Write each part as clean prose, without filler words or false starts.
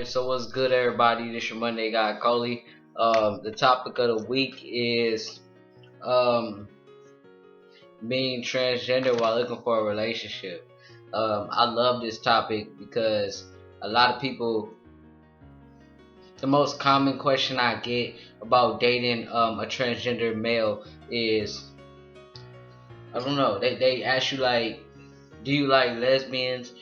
Alright, so what's good, everybody? This your Monday guy, Coley. The topic of the week is um, being transgender while looking for a relationship. I love this topic because a lot of people, the most common question I get about dating a transgender male is, I don't know, they ask you like, do you like lesbians?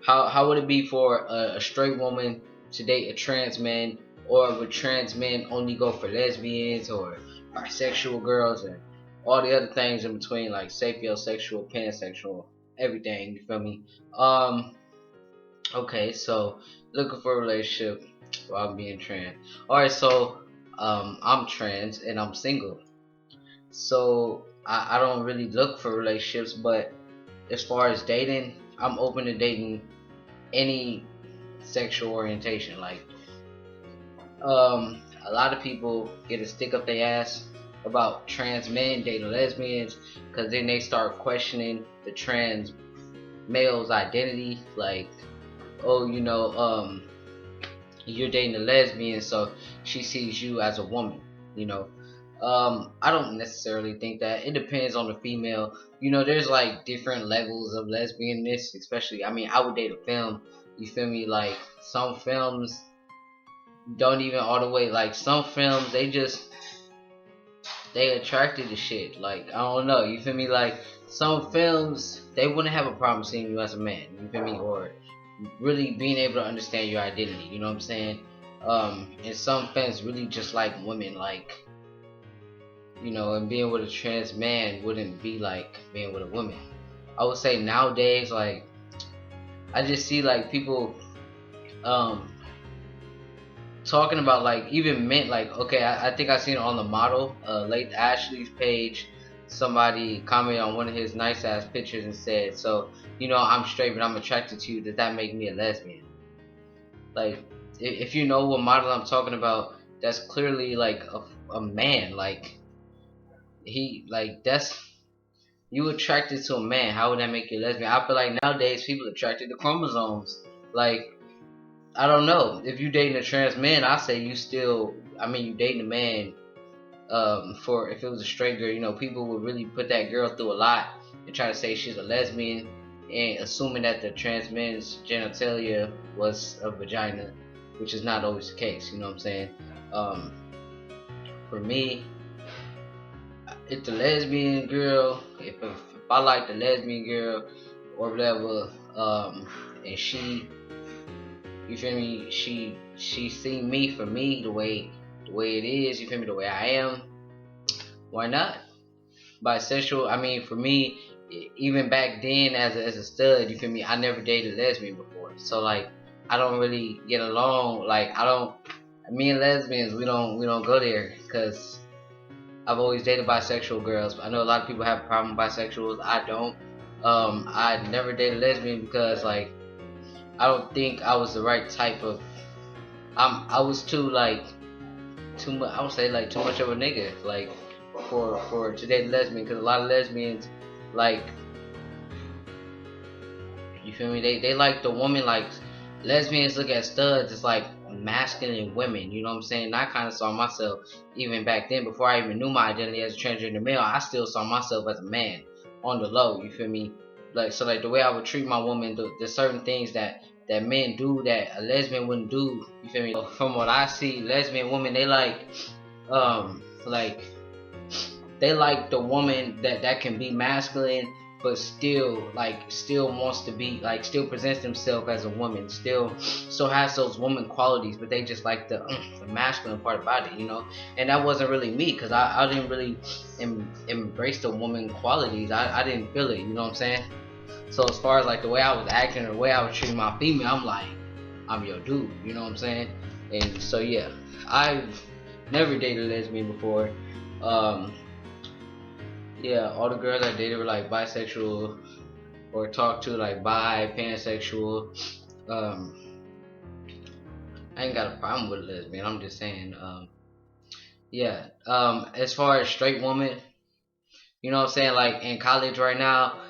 How would it be for a straight woman to date a trans man, or would trans men only go for lesbians or bisexual girls and all the other things in between, like sapiosexual, pansexual, everything, you feel me? Okay, so looking for a relationship while being trans. Alright, so I'm trans and I'm single. So I don't really look for relationships, but as far as dating, I'm open to dating any sexual orientation. Like, a lot of people get a stick up their ass about trans men dating lesbians, because then they start questioning the trans male's identity. Like, oh, you're dating a lesbian, so she sees you as a woman. You know, I don't necessarily think that. It depends on the female. There's like different levels of lesbianness, especially, I mean, I would date a film, you feel me? Like, some films don't even all the way, like, some films, they attracted to shit. Like, I don't know, you feel me? Like, some films, they wouldn't have a problem seeing you as a man, you feel me? Or really being able to understand your identity, you know what I'm saying? And some fans really just like women, like, and being with a trans man wouldn't be like being with a woman. I would say nowadays, like, I just see like people talking about, like, even men, like, okay, I think I seen it on the model, late Ashley's page. Somebody commented on one of his nice ass pictures and said, so, I'm straight but I'm attracted to you, does that make me a lesbian? Like, if you know what model I'm talking about, that's clearly like a man. Like, that's, you attracted to a man, how would that make you a lesbian? I feel like nowadays people attracted to chromosomes. Like, I don't know, if you dating a trans man, I say you dating a man. For if it was a straight girl, people would really put that girl through a lot and try to say she's a lesbian, and assuming that the trans man's genitalia was a vagina, which is not always the case. You know what I'm saying? For me, if the lesbian girl, if I like the lesbian girl or whatever, and she, you feel me, she seen me for me, the way it is, you feel me, the way I am, why not? Bisexual, I mean, for me, even back then as a stud, you feel me, I never dated a lesbian before, so like, I don't really get along. Like, me and lesbians, we don't go there, because I've always dated bisexual girls. I know a lot of people have a problem with bisexuals. I don't. I never dated a lesbian because, like, I don't think I was the right type of. I was too much. I would say, like, too much of a nigga, like, for to date a lesbian. Because a lot of lesbians, like, you feel me? They like the woman. Like, lesbians look at studs as like masculine women. You know what I'm saying? And I kind of saw myself, even back then, before I even knew my identity as a transgender male, I still saw myself as a man on the low. You feel me? Like, so, like, the way I would treat my woman, there's certain things that men do that a lesbian wouldn't do. You feel me? From what I see, lesbian women, they like they like the woman that can be masculine, but still wants to be, like, still presents themselves as a woman, still has those woman qualities, but they just like the masculine part about it. And that wasn't really me, because I didn't really embrace the woman qualities. I didn't feel it, you know what I'm saying? So as far as, like, the way I was acting or the way I was treating my female, I'm like, I'm your dude, you know what I'm saying? And so, yeah, I've never dated a lesbian before. Yeah, all the girls I dated were like bisexual, or talked to like bi, pansexual. I ain't got a problem with a lesbian. I'm just saying, yeah. As far as straight woman, you know what I'm saying? Like, in college right now,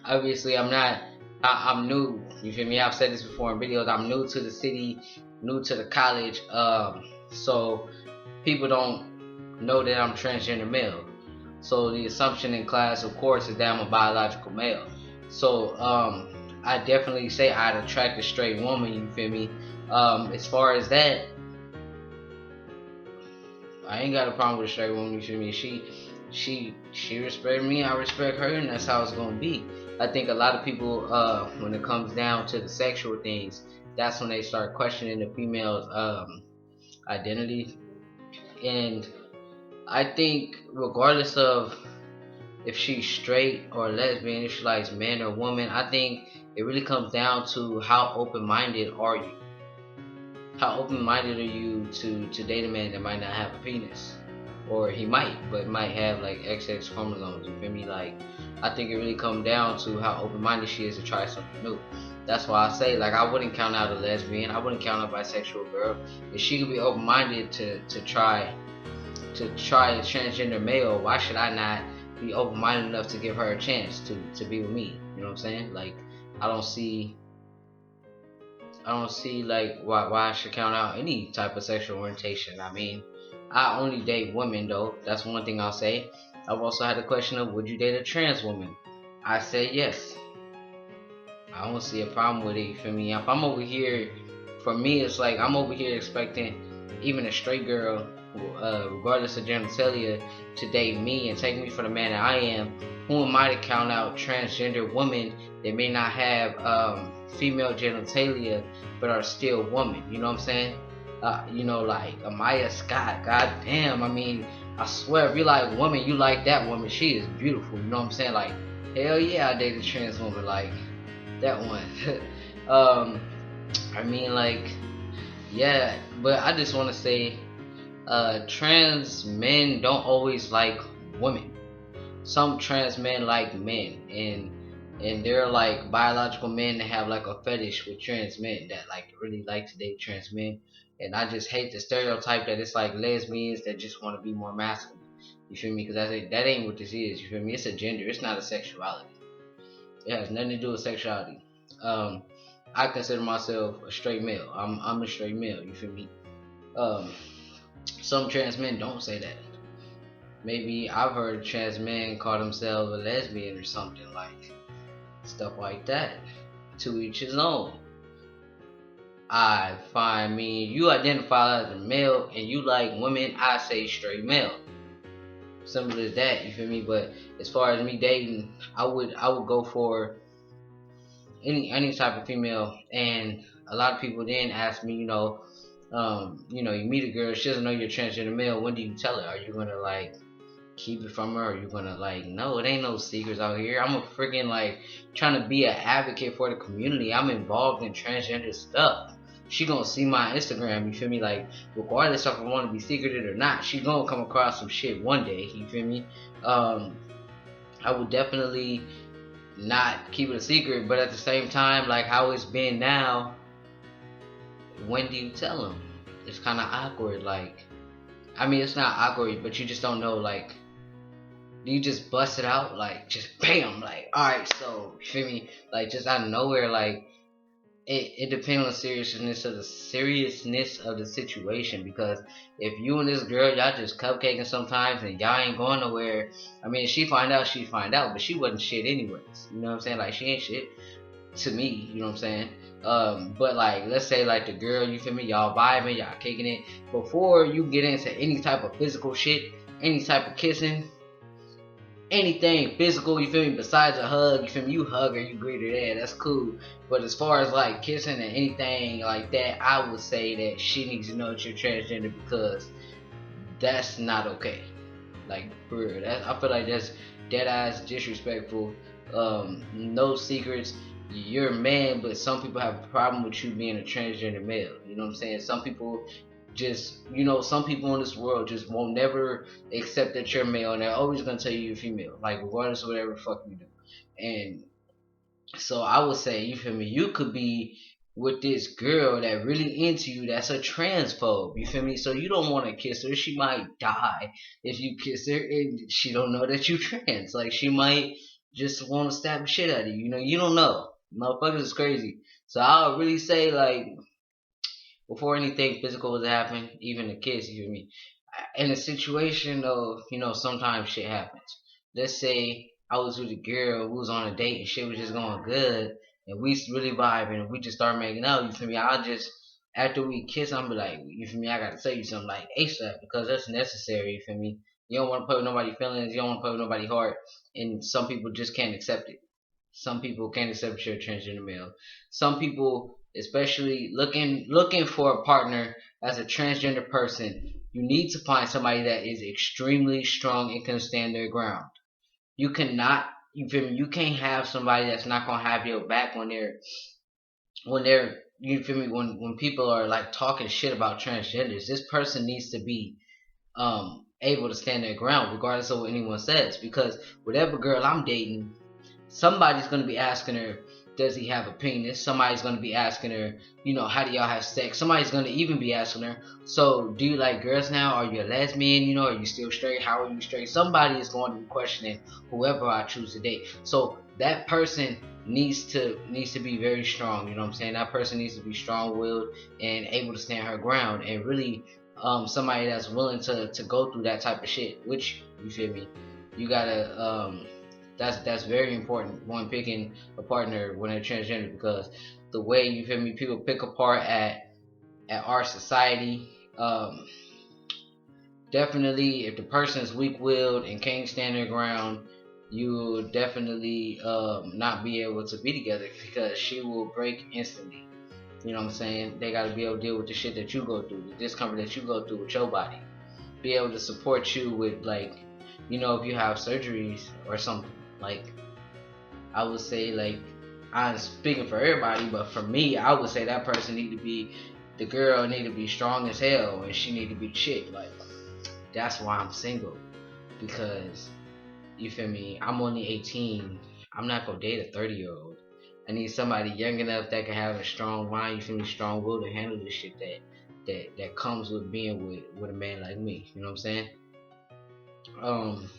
obviously I'm not. I'm new You feel me? I've said this before in videos. I'm new to the city, new to the college, so people don't know that I'm transgender male. So the assumption in class, of course, is that I'm a biological male. So I definitely say I'd attract a straight woman. You feel me? As far as that, I ain't got a problem with a straight woman. You feel me? She respect me. I respect her, and that's how it's gonna be. I think a lot of people, when it comes down to the sexual things, that's when they start questioning the female's identity. And I think regardless of if she's straight or lesbian, if she likes men or women, I think it really comes down to how open-minded are you. How open-minded are you to date a man that might not have a penis, or he might, but might have like XX chromosomes. You feel me? Like, I think it really comes down to how open-minded she is to try something new. That's why I say, like, I wouldn't count out a lesbian. I wouldn't count out a bisexual girl. If she could be open-minded to try a transgender male, why should I not be open-minded enough to give her a chance to be with me? You know what I'm saying? Like, I don't see like why I should count out any type of sexual orientation. I mean, I only date women though. That's one thing I'll say. I've also had the question of, would you date a trans woman? I say yes. I don't see a problem with it. You feel me? If I'm over here, for me, it's like I'm over here expecting even a straight girl, regardless of genitalia, to date me and take me for the man that I am. Who am I to count out transgender women that may not have female genitalia but are still women? You know what I'm saying? You know, like Amaya Scott. God damn. I mean, I swear, if you like woman, you like that woman. She is beautiful. You know what I'm saying? Like, hell yeah, I date a trans woman. Like that one. I mean, like, yeah, but I just want to say, trans men don't always like women. Some trans men like men, and there are like biological men that have like a fetish with trans men that like really like to date trans men. And I just hate the stereotype that it's like lesbians that just want to be more masculine. You feel me? Because that ain't what this is. You feel me? It's a gender. It's not a sexuality. It has nothing to do with sexuality. Um, I consider myself a straight male. I'm a straight male. You feel me? Um, some trans men don't say that. Maybe I've heard trans men call themselves a lesbian or something, like stuff like that. To each his own. I find me, you identify as a male and you like women, I say straight male. Simple as that, you feel me? But as far as me dating, I would go for any type of female. And a lot of people then ask me, you meet a girl, she doesn't know you're transgender male. When do you tell her? Are you gonna like keep it from her? Or are you gonna like, no, it ain't no secrets out here. I'm a freaking like trying to be an advocate for the community. I'm involved in transgender stuff. She gonna see my Instagram, you feel me? Like, regardless if I want to be secreted or not, she gonna come across some shit one day, you feel me? I would definitely not keep it a secret, but at the same time, like how it's been now, when do you tell them? It's kind of awkward. Like, I mean, it's not awkward, but you just don't know. Like, do you just bust it out? Like, just bam! Like, all right, so you feel me? Like, just out of nowhere. Like, it depends on the seriousness of the situation. Because if you and this girl, y'all just cupcaking sometimes and y'all ain't going nowhere, I mean, she find out, but she wasn't shit anyways. You know what I'm saying? Like, she ain't shit to me. You know what I'm saying? But like, let's say like the girl, you feel me? Y'all vibing, y'all kicking it. Before you get into any type of physical shit, any type of kissing, anything physical, you feel me, besides a hug, you feel me, you hug her, you greet her, yeah, that's cool. But as far as like kissing and anything like that, I would say that she needs to know that you're transgender, because that's not okay. Like, for real, I feel like that's dead ass disrespectful. No secrets. You're a man, but some people have a problem with you being a transgender male. You know what I'm saying? Some people some people in this world just won't never accept that you're male, and they're always gonna tell you you're female, like regardless of whatever the fuck you do. And so I would say, you feel me, you could be with this girl that really into you that's a transphobe, you feel me? So you don't want to kiss her. She might die if you kiss her, and she don't know that you trans. Like, she might just want to stab the shit out of you. You know, you don't know. Motherfuckers is crazy. So I would really say, like, before anything physical was to happen, even a kiss, you feel me? In a situation of, sometimes shit happens. Let's say I was with a girl, we was on a date and shit was just going good, and we really vibing, and we just start making out, you feel me? I'll just, after we kiss, I'm be like, you feel me? I gotta tell you something like ASAP because that's necessary, you feel me? You don't want to play with nobody's feelings, you don't want to play with nobody's heart, and some people just can't accept it. Some people can't accept you're a transgender male. Some people, especially looking for a partner as a transgender person, you need to find somebody that is extremely strong and can stand their ground. You cannot, you feel me? You can't have somebody that's not gonna have your back when they're you feel me, when people are like talking shit about transgenders. This person needs to be able to stand their ground regardless of what anyone says, because whatever girl I'm dating, somebody's going to be asking her, does he have a penis? Somebody's going to be asking her, how do y'all have sex? Somebody's going to even be asking her, so do you like girls now? Are you a lesbian? Are you still straight? How are you straight? Somebody is going to be questioning whoever I choose to date. So that person needs to be very strong. You know what I'm saying? That person needs to be strong-willed and able to stand her ground, and really somebody that's willing to go through that type of shit. Which, you feel me? You gotta that's very important when picking a partner when they're transgender, because the way, you feel me, people pick apart at our society, definitely if the person is weak-willed and can't stand their ground, you will definitely not be able to be together, because she will break instantly. You know what I'm saying? They got to be able to deal with the shit that you go through, the discomfort that you go through with your body, be able to support you with, like, if you have surgeries or something. Like, I would say, like, I'm speaking for everybody, but for me, I would say that person need to be, the girl need to be strong as hell, and she need to be chick. Like, that's why I'm single, because, you feel me, I'm only 18. I'm not gonna date a 30-year-old. I need somebody young enough that can have a strong mind, you feel me, strong will to handle the shit that comes with being with a man like me. You know what I'm saying? Um,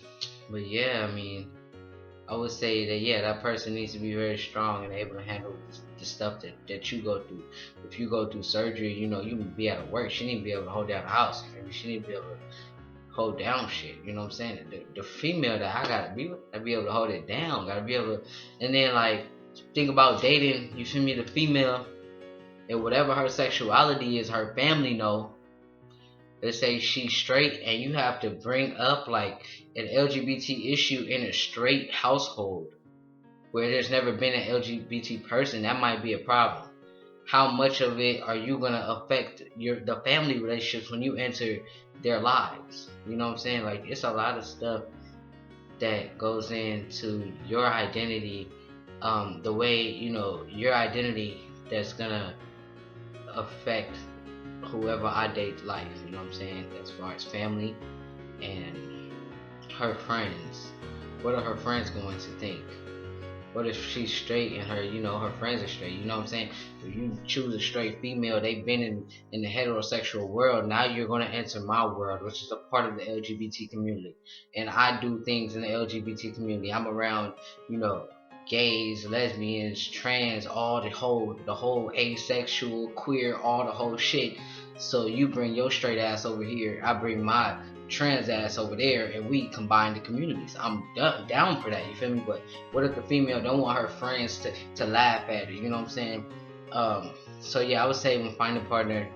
but yeah, I mean, I would say that, yeah, that person needs to be very strong and able to handle the stuff that you go through. If you go through surgery, you can be out of work. She need to be able to hold down the house. She need to be able to hold down shit. You know what I'm saying? The female that I gotta be with, I be able to hold it down. Gotta be able to, and then, like, think about dating. You feel me? The female, and whatever her sexuality is, her family know. Let's say she's straight, and you have to bring up like an LGBT issue in a straight household where there's never been an LGBT person. That might be a problem. How much of it are you gonna affect the family relationships when you enter their lives? You know what I'm saying? Like, it's a lot of stuff that goes into your identity, the way, your identity, that's gonna affect whoever I date life. You know what I'm saying? As far as family and her friends. What are her friends going to think? What if she's straight and her friends are straight? You know what I'm saying? If you choose a straight female, they've been in the heterosexual world. Now you're going to enter my world, which is a part of the LGBT community. And I do things in the LGBT community. I'm around, you know, gays, lesbians, trans, all the whole asexual, queer, all the whole shit. So you bring your straight ass over here, I bring my trans ass over there, and we combine the communities. I'm down for that, you feel me? But what if the female don't want her friends to laugh at her? You know what I'm saying? So yeah, I would say when finding a partner,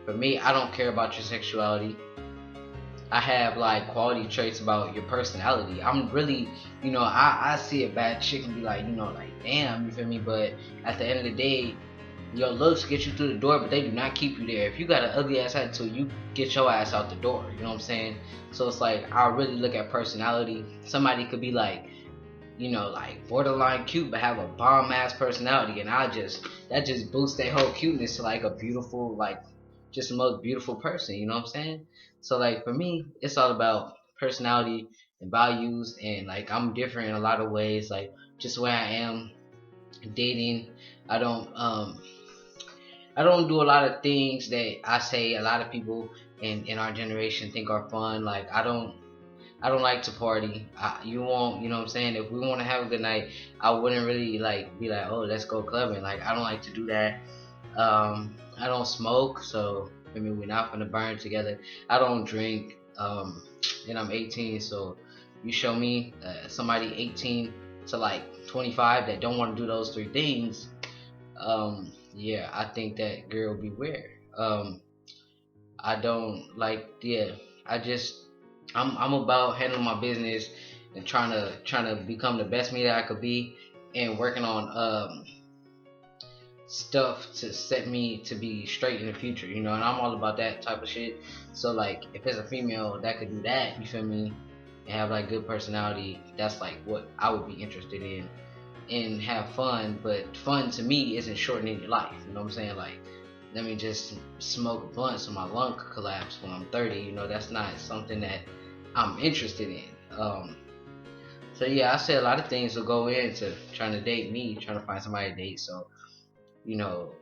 for me, I don't care about your sexuality. I have like quality traits about your personality. I'm really, I see a bad chick and be like, like, damn, you feel me? But at the end of the day, your looks get you through the door, but they do not keep you there. If you got an ugly ass attitude, you get your ass out the door. You know what I'm saying? So it's like, I really look at personality. Somebody could be like, like borderline cute, but have a bomb ass personality, and that just boosts their whole cuteness to like a beautiful, like, just the most beautiful person. You know what I'm saying? So like for me, it's all about personality and values, and like I'm different in a lot of ways. Like just where I am dating, I don't um I don't do a lot of things that I say a lot of people in our generation think are fun. Like I don't like to party. You won't, you know what I'm saying? If we want to have a good night, I wouldn't really like be like, oh, let's go clubbing. Like, I don't like to do that. I don't smoke, so I mean, we're not gonna burn together. I don't drink, and I'm 18, so you show me somebody 18 to like 25 that don't want to do those three things. Yeah, I think that girl beware. I don't like, yeah, I just, I'm about handling my business and trying to become the best me that I could be, and working on stuff to set me to be straight in the future, you know, and I'm all about that type of shit. So like, if it's a female that could do that, you feel me, and have like good personality, that's like what I would be interested in, and have fun. But fun to me isn't shortening your life, you know what I'm saying? Like, let me just smoke a blunt so my lung could collapse when I'm 30, you know, that's not something that I'm interested in. So yeah, I said a lot of things will go into trying to date me, trying to find somebody to date. So, you know,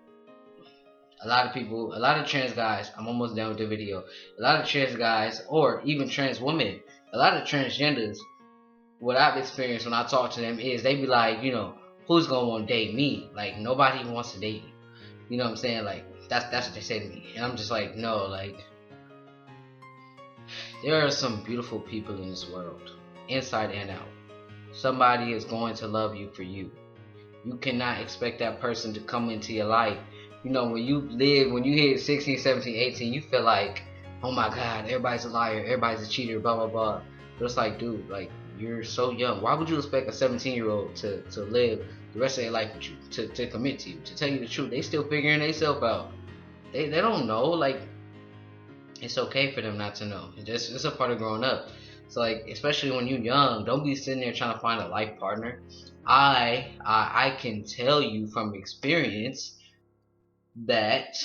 a lot of people, a lot of trans guys, I'm almost done with the video. A lot of trans guys, or even trans women, a lot of transgenders, what I've experienced when I talk to them is they be like, you know, who's gonna want to date me? Like, nobody wants to date you. You know what I'm saying? Like, that's what they say to me, and I'm just like, no, like, there are some beautiful people in this world, inside and out. Somebody is going to love you for you. You cannot expect that person to come into your life. You know, when you hit 16, 17, 18, you feel like, oh my God, everybody's a liar, everybody's a cheater, blah, blah, blah. But it's like, dude, like, you're so young. Why would you expect a 17-year-old to live the rest of their life with you, to commit to you, to tell you the truth? They still figuring themselves out. They don't know. Like, it's okay for them not to know. It's a part of growing up. So like, especially when you're young, don't be sitting there trying to find a life partner. I can tell you from experience that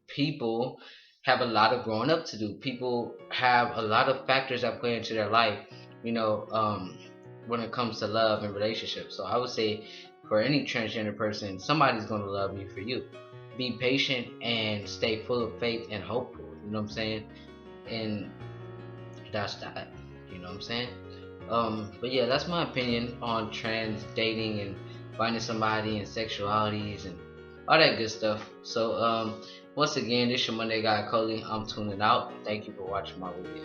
people have a lot of growing up to do. People have a lot of factors that play into their life, you know, when it comes to love and relationships. So I would say, for any transgender person, somebody's going to love you for you. Be patient and stay full of faith and hopeful. You know what I'm saying? And that's that. You know what I'm saying? But yeah, that's my opinion on trans dating and finding somebody and sexualities and all that good stuff. So once again, this is your Monday guy Coley. I'm tuning out. Thank you for watching my video.